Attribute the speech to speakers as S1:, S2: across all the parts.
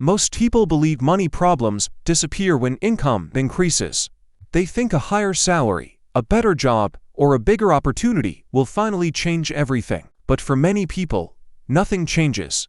S1: Most people believe money problems disappear when income increases. They think a higher salary, a better job, or a bigger opportunity will finally change everything. But for many people, nothing changes.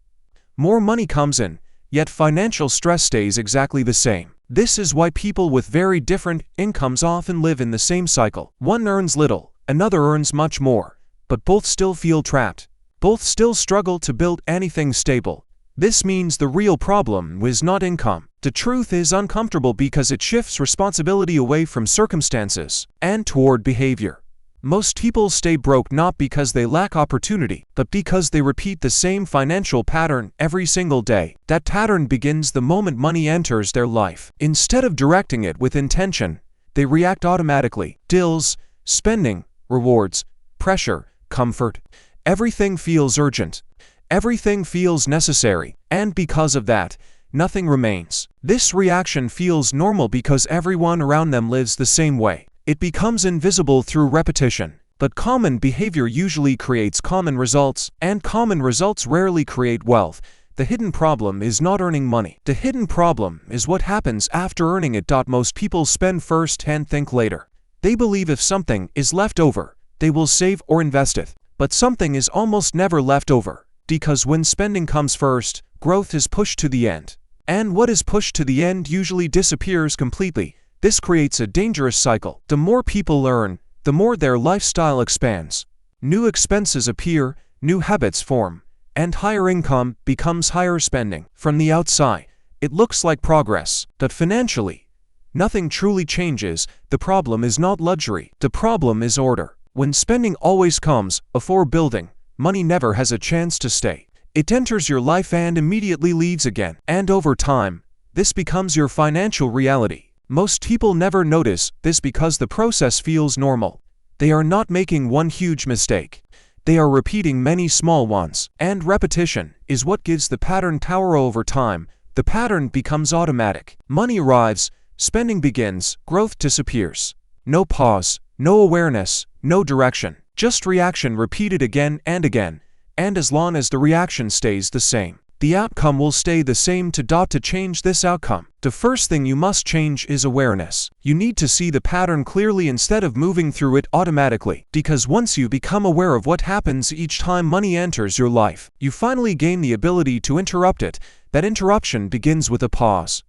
S1: More money comes in, yet financial stress stays exactly the same. This is why people with very different incomes often live in the same cycle. One earns little, another earns much more, but both still feel trapped. Both still struggle to build anything stable. This means the real problem is not income. The truth is uncomfortable because it shifts responsibility away from circumstances and toward behavior. Most people stay broke not because they lack opportunity, but because they repeat the same financial pattern every single day. That pattern begins the moment money enters their life. Instead of directing it with intention, they react automatically. Deals, spending, rewards, pressure, comfort. Everything feels urgent. Everything feels necessary. And because of that, nothing remains. This reaction feels normal because everyone around them lives the same way. It becomes invisible through repetition. But common behavior usually creates common results, and common results rarely create wealth. The hidden problem is not earning money. The hidden problem is what happens after earning it. Most people spend first and think later. They believe if something is left over, they will save or invest it. But something is almost never left over, because when spending comes first, growth is pushed to the end. And what is pushed to the end usually disappears completely. This creates a dangerous cycle. The more people earn, the more their lifestyle expands. New expenses appear, new habits form, and higher income becomes higher spending. From the outside, it looks like progress, but financially, nothing truly changes. The problem is not luxury. The problem is order. When spending always comes before building, money never has a chance to stay. It enters your life and immediately leaves again. And over time, this becomes your financial reality. Most people never notice this because the process feels normal. They are not making one huge mistake. They are repeating many small ones. And repetition is what gives the pattern power over time. The pattern becomes automatic. Money arrives, spending begins, growth disappears. No pause, no awareness, no direction. Just reaction repeated again and again. And as long as the reaction stays the same, the outcome will stay the same. To change this outcome, the first thing you must change is awareness. You need to see the pattern clearly instead of moving through it automatically. Because once you become aware of what happens each time money enters your life, you finally gain the ability to interrupt it. That interruption begins with a pause.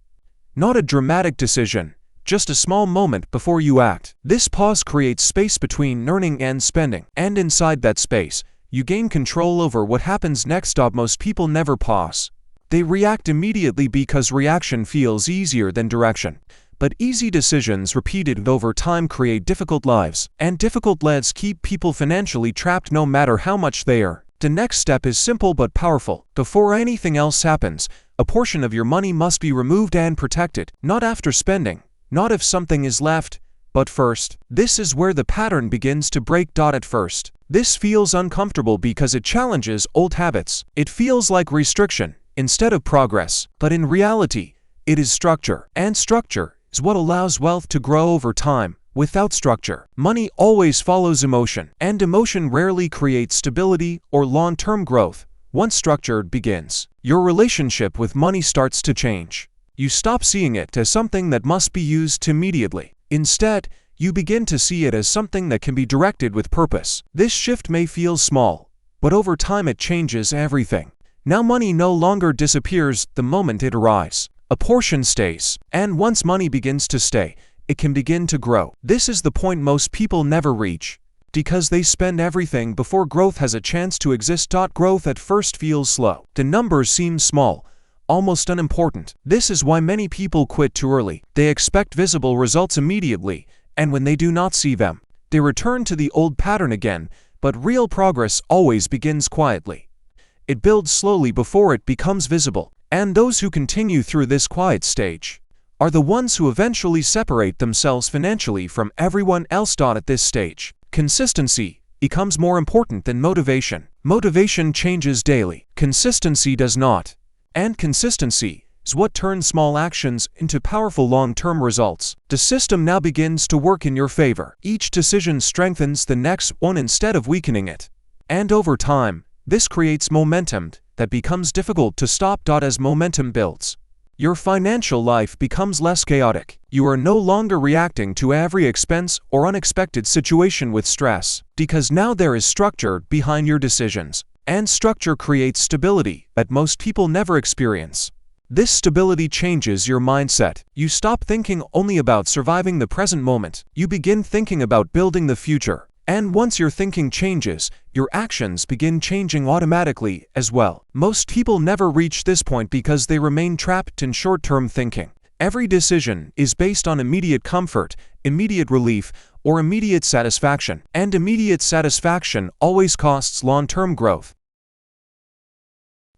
S1: Not a dramatic decision, just a small moment before you act. This pause creates space between earning and spending. And inside that space, you gain control over what happens next. Most people never pause. They react immediately because reaction feels easier than direction. But easy decisions repeated over time create difficult lives, and difficult lives keep people financially trapped no matter how much they earn. The next step is simple but powerful. Before anything else happens, a portion of your money must be removed and protected. Not after spending, not if something is left, but first. This is where the pattern begins to break. At first, this feels uncomfortable because it challenges old habits. It feels like restriction instead of progress. But in reality, it is structure. And structure is what allows wealth to grow over time. Without structure, money always follows emotion. And emotion rarely creates stability or long-term growth. Once structure begins, your relationship with money starts to change. You stop seeing it as something that must be used immediately. Instead, you begin to see it as something that can be directed with purpose. This shift may feel small, but over time it changes everything. Now money no longer disappears the moment it arrives. A portion stays, and once money begins to stay, it can begin to grow. This is the point most people never reach, because they spend everything before growth has a chance to exist. Growth at first feels slow. The numbers seem small, almost unimportant. This is why many people quit too early. They expect visible results immediately, and when they do not see them, they return to the old pattern again. But real progress always begins quietly. It builds slowly before it becomes visible, and those who continue through this quiet stage are the ones who eventually separate themselves financially from everyone else. At this stage, consistency becomes more important than motivation. Motivation changes daily. Consistency does not. And consistency is what turns small actions into powerful long-term results. The system now begins to work in your favor. Each decision strengthens the next one instead of weakening it. And over time, this creates momentum that becomes difficult to stop. As momentum builds, Your financial life becomes less chaotic. You are no longer reacting to every expense or unexpected situation with stress, because now there is structure behind your decisions. And structure creates stability that most people never experience. This stability changes your mindset. You stop thinking only about surviving the present moment. You begin thinking about building the future. And once your thinking changes, your actions begin changing automatically as well. Most people never reach this point because they remain trapped in short-term thinking. Every decision is based on immediate comfort, immediate relief, or immediate satisfaction. And immediate satisfaction always costs long-term growth.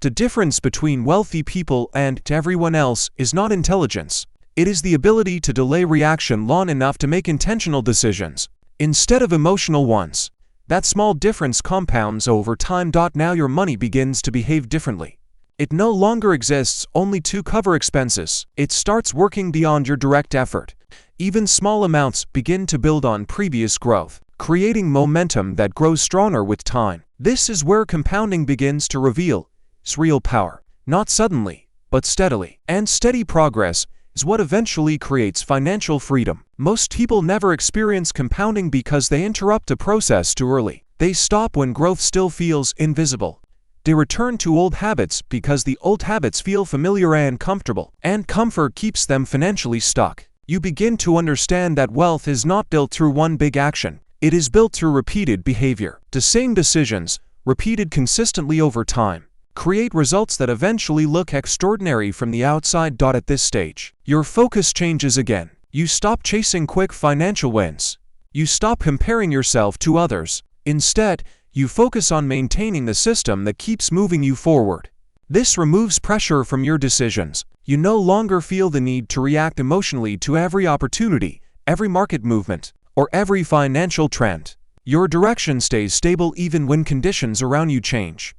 S1: The difference between wealthy people and everyone else is not intelligence. It is the ability to delay reaction long enough to make intentional decisions, instead of emotional ones. That small difference compounds over time. Now your money begins to behave differently. It no longer exists only to cover expenses. It starts working beyond your direct effort. Even small amounts begin to build on previous growth, creating momentum that grows stronger with time. This is where compounding begins to reveal its real power. Not suddenly, but steadily. And steady progress is what eventually creates financial freedom. Most people never experience compounding because they interrupt the process too early. They stop when growth still feels invisible. They return to old habits because the old habits feel familiar and comfortable, and comfort keeps them financially stuck. You begin to understand that wealth is not built through one big action. It is built through repeated behavior. The same decisions, repeated consistently over time, create results that eventually look extraordinary from the outside. At this stage, your focus changes again. You stop chasing quick financial wins. You stop comparing yourself to others. Instead, you focus on maintaining the system that keeps moving you forward. This removes pressure from your decisions. You no longer feel the need to react emotionally to every opportunity, every market movement, or every financial trend. Your direction stays stable even when conditions around you change.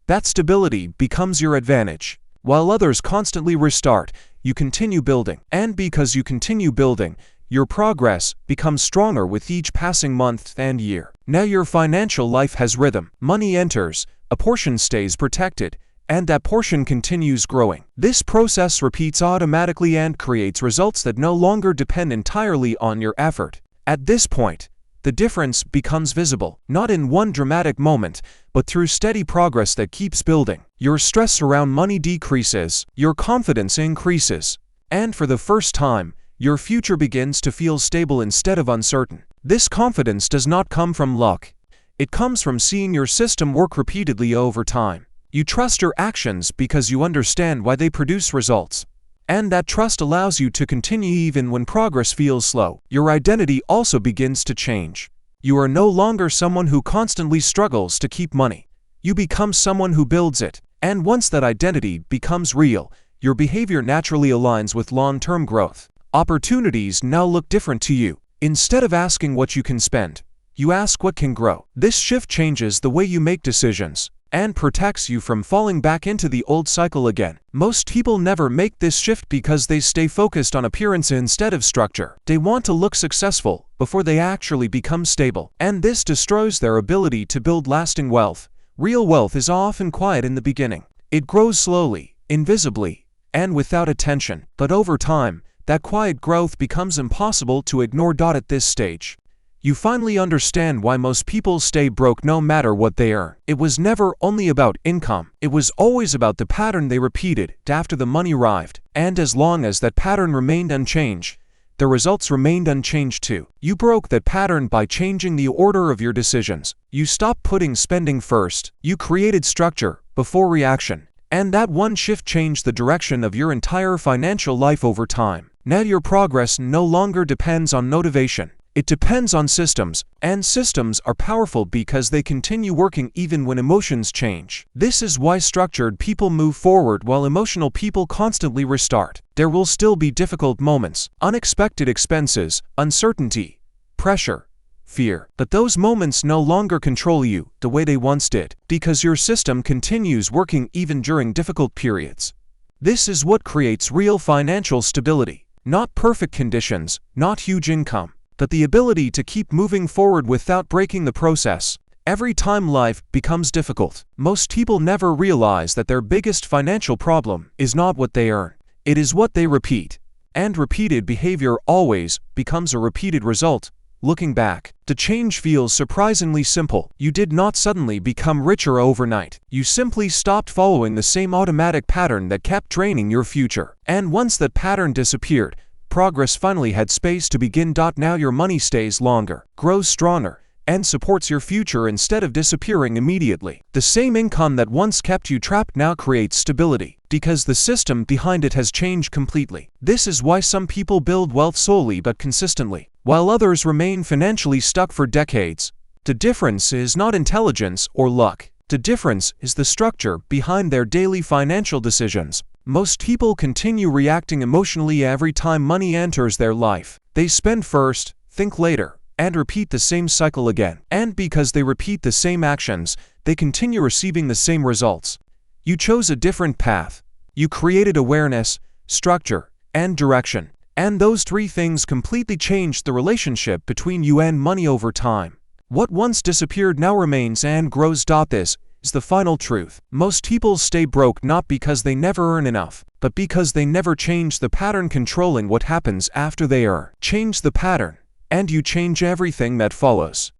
S1: That stability becomes your advantage. While others constantly restart, you continue building. And because you continue building, your progress becomes stronger with each passing month and year. Now your financial life has rhythm. Money enters, a portion stays protected, and that portion continues growing. This process repeats automatically and creates results that no longer depend entirely on your effort. At this point, the difference becomes visible, not in one dramatic moment, but through steady progress that keeps building. Your stress around money decreases, your confidence increases, and for the first time, your future begins to feel stable instead of uncertain. This confidence does not come from luck. It comes from seeing your system work repeatedly over time. You trust your actions because you understand why they produce results. And that trust allows you to continue even when progress feels slow. Your identity also begins to change. You are no longer someone who constantly struggles to keep money. You become someone who builds it. And once that identity becomes real, your behavior naturally aligns with long-term growth. Opportunities now look different to you. Instead of asking what you can spend, you ask what can grow. This shift changes the way you make decisions and protects you from falling back into the old cycle again. Most people never make this shift because they stay focused on appearance instead of structure. They want to look successful before they actually become stable, and this destroys their ability to build lasting wealth. Real wealth is often quiet in the beginning. It grows slowly, invisibly, and without attention. But over time, that quiet growth becomes impossible to ignore. At this stage, you finally understand why most people stay broke no matter what they earn. It was never only about income. It was always about the pattern they repeated after the money arrived. And as long as that pattern remained unchanged, the results remained unchanged too. You broke that pattern by changing the order of your decisions. You stopped putting spending first. You created structure before reaction. And that one shift changed the direction of your entire financial life over time. Now your progress no longer depends on motivation. It depends on systems, and systems are powerful because they continue working even when emotions change. This is why structured people move forward while emotional people constantly restart. There will still be difficult moments, unexpected expenses, uncertainty, pressure, fear. But those moments no longer control you the way they once did, because your system continues working even during difficult periods. This is what creates real financial stability. Not perfect conditions, not huge income, but the ability to keep moving forward without breaking the process. Every time life becomes difficult, most people never realize that their biggest financial problem is not what they earn. It is what they repeat. And repeated behavior always becomes a repeated result. Looking back, the change feels surprisingly simple. You did not suddenly become richer overnight. You simply stopped following the same automatic pattern that kept draining your future. And once that pattern disappeared, progress finally had space to begin. Now your money stays longer, grows stronger, and supports your future instead of disappearing immediately. The same income that once kept you trapped now creates stability, because the system behind it has changed completely. This is why some people build wealth slowly but consistently, while others remain financially stuck for decades. The difference is not intelligence or luck. The difference is the structure behind their daily financial decisions. Most people continue reacting emotionally every time money enters their life. They spend first, think later, and repeat the same cycle again. And because they repeat the same actions, they continue receiving the same results. You chose a different path. You created awareness, structure, and direction. And those three things completely changed the relationship between you and money over time. What once disappeared now remains and grows. This is the final truth. Most people stay broke not because they never earn enough, but because they never change the pattern controlling what happens after they earn. Change the pattern, and you change everything that follows.